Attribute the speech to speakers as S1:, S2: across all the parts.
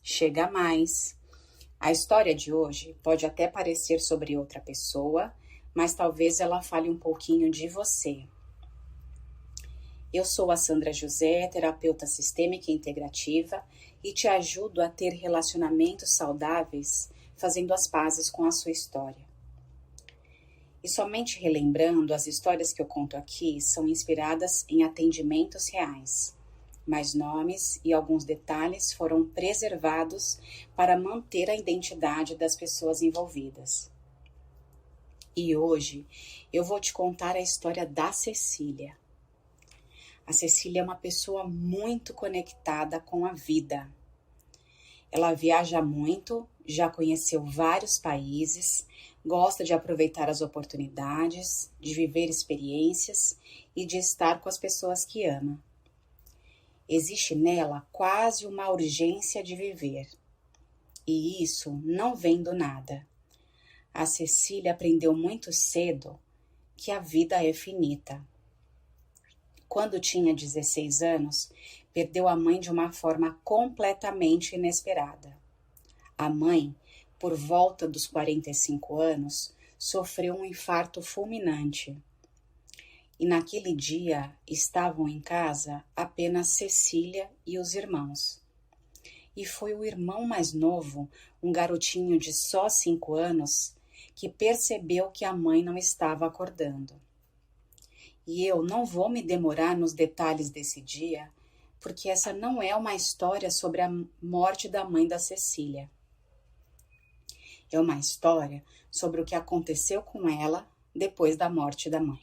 S1: Chega mais. A história de hoje pode até parecer sobre outra pessoa, mas talvez ela fale um pouquinho de você. Eu sou a Sandra José, terapeuta sistêmica e integrativa, e te ajudo a ter relacionamentos saudáveis, fazendo as pazes com a sua história. E somente relembrando, as histórias que eu conto aqui são inspiradas em atendimentos reais, mas nomes e alguns detalhes foram preservados para manter a identidade das pessoas envolvidas. E hoje eu vou te contar a história da Cecília. A Cecília é uma pessoa muito conectada com a vida. Ela viaja muito, já conheceu vários países, gosta de aproveitar as oportunidades, de viver experiências e de estar com as pessoas que ama. Existe nela quase uma urgência de viver. E isso não vem do nada. A Cecília aprendeu muito cedo que a vida é finita. Quando tinha 16 anos, perdeu a mãe de uma forma completamente inesperada. A mãe, por volta dos 45 anos, sofreu um infarto fulminante. E naquele dia estavam em casa apenas Cecília e os irmãos. E foi o irmão mais novo, um garotinho de só 5 anos, que percebeu que a mãe não estava acordando. E eu não vou me demorar nos detalhes desse dia, porque essa não é uma história sobre a morte da mãe da Cecília. É uma história sobre o que aconteceu com ela depois da morte da mãe.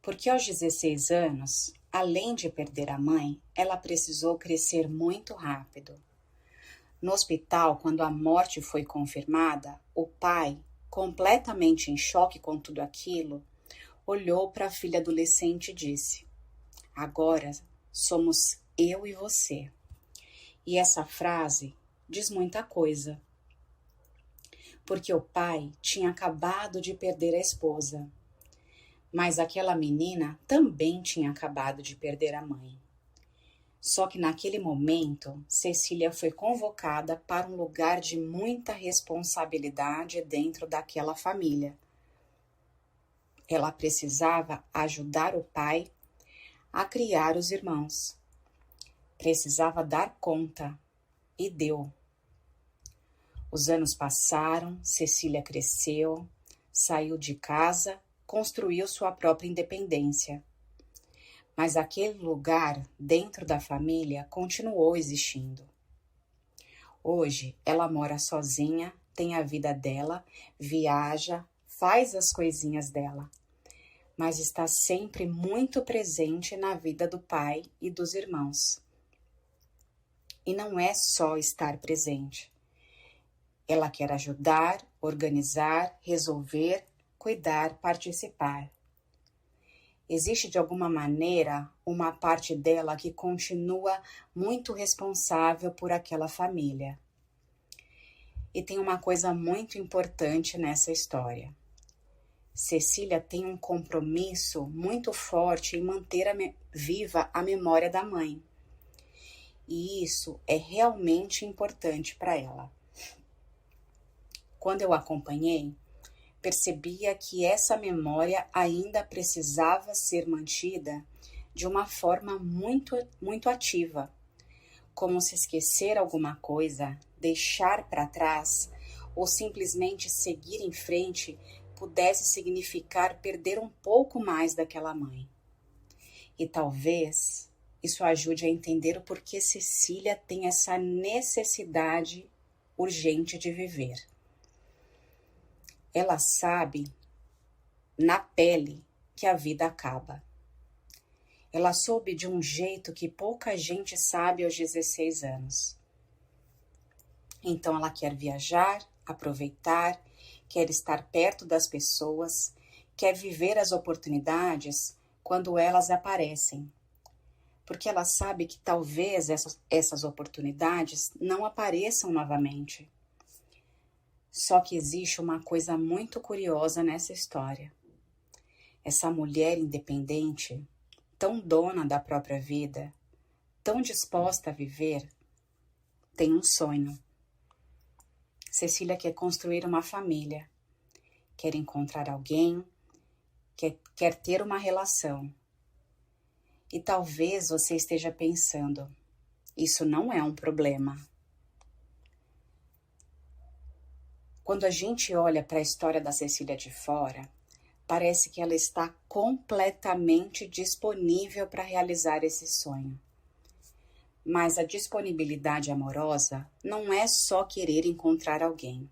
S1: Porque aos 16 anos, além de perder a mãe, ela precisou crescer muito rápido. No hospital, quando a morte foi confirmada, o pai, completamente em choque com tudo aquilo, olhou para a filha adolescente e disse: "Agora somos eu e você." E essa frase diz muita coisa. Porque o pai tinha acabado de perder a esposa. Mas aquela menina também tinha acabado de perder a mãe. Só que naquele momento, Cecília foi convocada para um lugar de muita responsabilidade dentro daquela família. Ela precisava ajudar o pai a criar os irmãos. Precisava dar conta, e deu. Os anos passaram, Cecília cresceu, saiu de casa, construiu sua própria independência. Mas aquele lugar dentro da família continuou existindo. Hoje ela mora sozinha, tem a vida dela, viaja, faz as coisinhas dela, mas está sempre muito presente na vida do pai e dos irmãos. E não é só estar presente. Ela quer ajudar, organizar, resolver, cuidar, participar. Existe de alguma maneira uma parte dela que continua muito responsável por aquela família. E tem uma coisa muito importante nessa história. Cecília tem um compromisso muito forte em manter viva a memória da mãe. E isso é realmente importante para ela. Quando eu acompanhei, percebia que essa memória ainda precisava ser mantida de uma forma muito ativa, como se esquecer alguma coisa, deixar para trás ou simplesmente seguir em frente pudesse significar perder um pouco mais daquela mãe. E talvez isso ajude a entender o porquê Cecília tem essa necessidade urgente de viver. Ela sabe na pele que a vida acaba. Ela soube de um jeito que pouca gente sabe aos 16 anos. Então ela quer viajar, aproveitar, quer estar perto das pessoas, quer viver as oportunidades quando elas aparecem. Porque ela sabe que talvez essas oportunidades não apareçam novamente. Só que existe uma coisa muito curiosa nessa história. Essa mulher independente, tão dona da própria vida, tão disposta a viver, tem um sonho. Cecília quer construir uma família, quer encontrar alguém, quer ter uma relação. E talvez você esteja pensando, isso não é um problema. Quando a gente olha para a história da Cecília de fora, parece que ela está completamente disponível para realizar esse sonho. Mas a disponibilidade amorosa não é só querer encontrar alguém.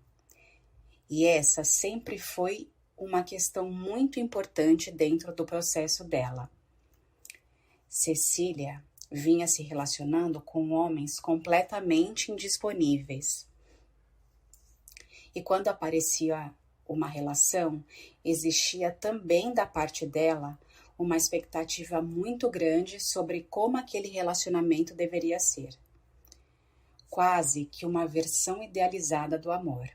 S1: E essa sempre foi uma questão muito importante dentro do processo dela. Cecília vinha se relacionando com homens completamente indisponíveis. E quando aparecia uma relação, existia também da parte dela uma expectativa muito grande sobre como aquele relacionamento deveria ser. Quase que uma versão idealizada do amor.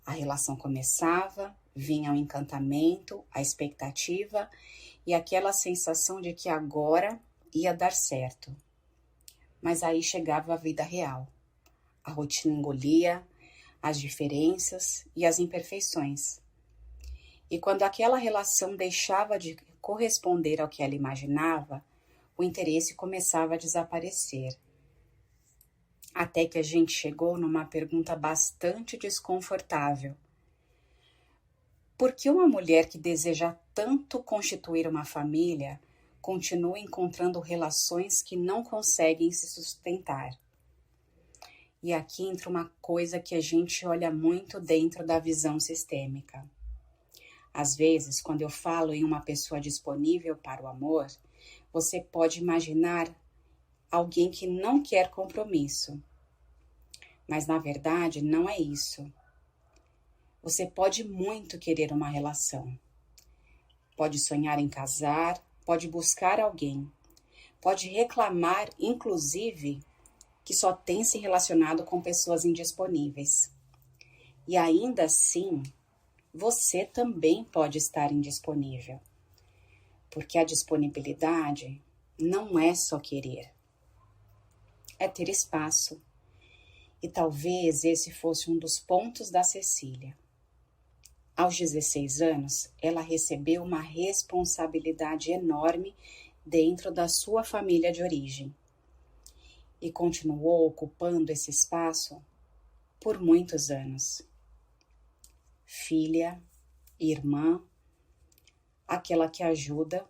S1: A relação começava, vinha o encantamento, a expectativa e aquela sensação de que agora ia dar certo. Mas aí chegava a vida real. A rotina engolia as diferenças e as imperfeições. E quando aquela relação deixava de corresponder ao que ela imaginava, o interesse começava a desaparecer. Até que a gente chegou numa pergunta bastante desconfortável. Por que uma mulher que deseja tanto constituir uma família continua encontrando relações que não conseguem se sustentar? E aqui entra uma coisa que a gente olha muito dentro da visão sistêmica. Às vezes, quando eu falo em uma pessoa disponível para o amor, você pode imaginar alguém que não quer compromisso. Mas, na verdade, não é isso. Você pode muito querer uma relação. Pode sonhar em casar, pode buscar alguém. Pode reclamar, inclusive, que só tem se relacionado com pessoas indisponíveis. E ainda assim, você também pode estar indisponível. Porque a disponibilidade não é só querer. É ter espaço. E talvez esse fosse um dos pontos da Cecília. Aos 16 anos, ela recebeu uma responsabilidade enorme dentro da sua família de origem. E continuou ocupando esse espaço por muitos anos. Filha, irmã, aquela que ajuda,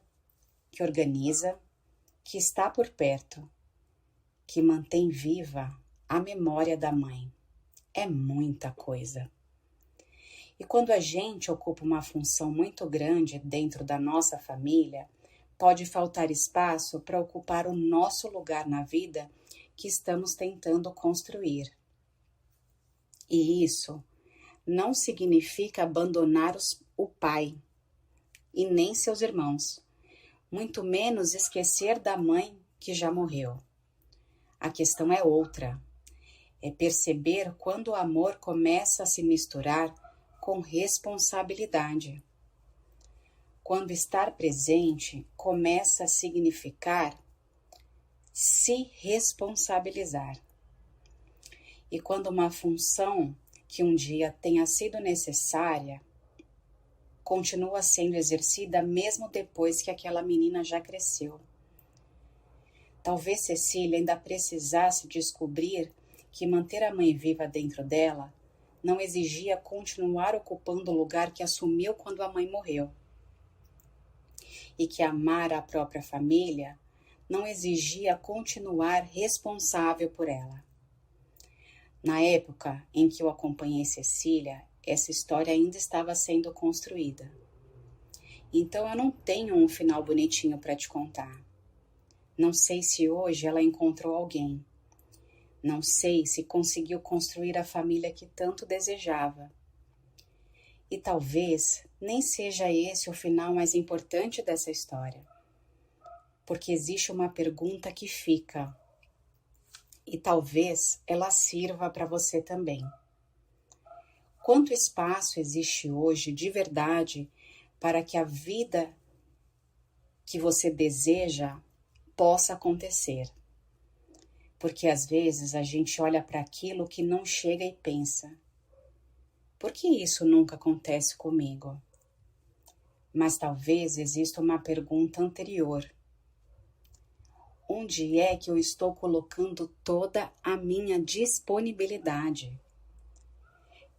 S1: que organiza, que está por perto, que mantém viva a memória da mãe. É muita coisa. E quando a gente ocupa uma função muito grande dentro da nossa família, pode faltar espaço para ocupar o nosso lugar na vida que estamos tentando construir. E isso não significa abandonar o pai e nem seus irmãos, muito menos esquecer da mãe que já morreu. A questão é outra, é perceber quando o amor começa a se misturar com responsabilidade. Quando estar presente começa a significar se responsabilizar. E quando uma função que um dia tenha sido necessária continua sendo exercida mesmo depois que aquela menina já cresceu. Talvez Cecília ainda precisasse descobrir que manter a mãe viva dentro dela não exigia continuar ocupando o lugar que assumiu quando a mãe morreu. E que amar a própria família não exigia continuar responsável por ela. Na época em que eu acompanhei Cecília, essa história ainda estava sendo construída. Então eu não tenho um final bonitinho para te contar. Não sei se hoje ela encontrou alguém. Não sei se conseguiu construir a família que tanto desejava. E talvez nem seja esse o final mais importante dessa história. Porque existe uma pergunta que fica, e talvez ela sirva para você também. Quanto espaço existe hoje de verdade para que a vida que você deseja possa acontecer? Porque às vezes a gente olha para aquilo que não chega e pensa: por que isso nunca acontece comigo? Mas talvez exista uma pergunta anterior. Onde é que eu estou colocando toda a minha disponibilidade?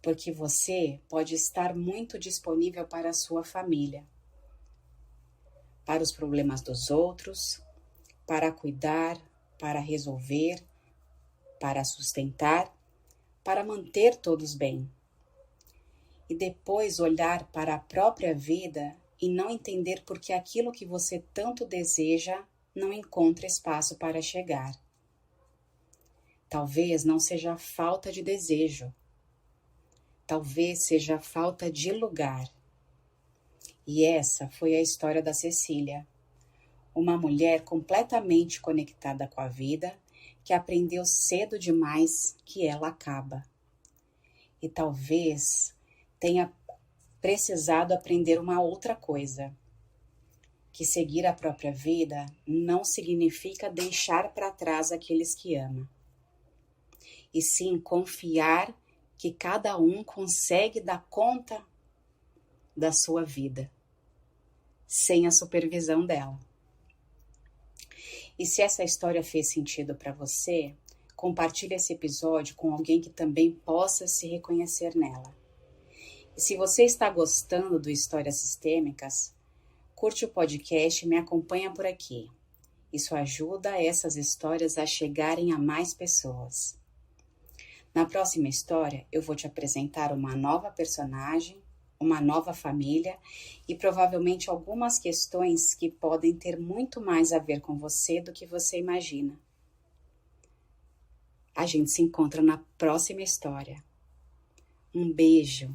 S1: Porque você pode estar muito disponível para a sua família, para os problemas dos outros, para cuidar, para resolver, para sustentar, para manter todos bem. E depois olhar para a própria vida e não entender por que aquilo que você tanto deseja não encontra espaço para chegar. Talvez não seja falta de desejo, talvez seja falta de lugar. E essa foi a história da Cecília, uma mulher completamente conectada com a vida, que aprendeu cedo demais que ela acaba. E talvez tenha precisado aprender uma outra coisa, que seguir a própria vida não significa deixar para trás aqueles que ama, e sim confiar que cada um consegue dar conta da sua vida, sem a supervisão dela. E se essa história fez sentido para você, compartilhe esse episódio com alguém que também possa se reconhecer nela. E se você está gostando do Histórias Sistêmicas, curte o podcast e me acompanha por aqui. Isso ajuda essas histórias a chegarem a mais pessoas. Na próxima história, eu vou te apresentar uma nova personagem, uma nova família e provavelmente algumas questões que podem ter muito mais a ver com você do que você imagina. A gente se encontra na próxima história. Um beijo!